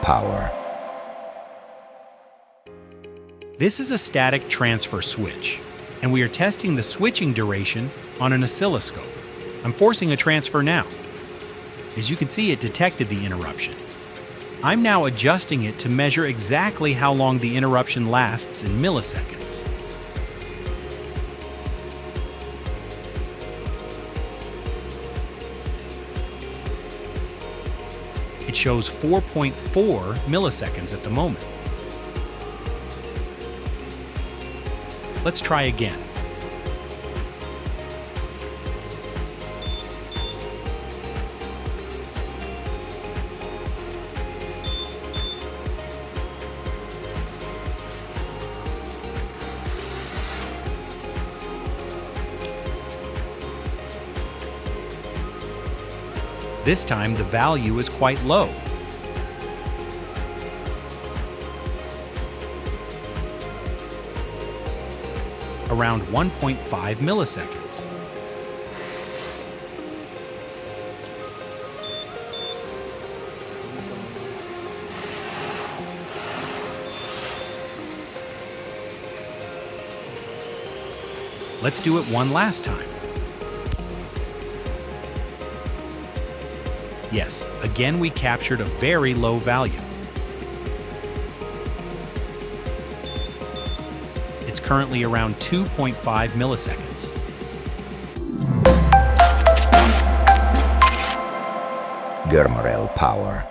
power. This is a static transfer switch, and we are testing the switching duration on an oscilloscope. I'm forcing a transfer now. As you can see, it detected the interruption. I'm now adjusting it to measure exactly how long the interruption lasts in milliseconds. It shows 4.4 milliseconds at the moment. Let's try again. This time the value is quite low. Around 1.5 milliseconds. Let's do it one last time. Yes, again we captured a very low value. It's currently around 2.5 milliseconds. Power.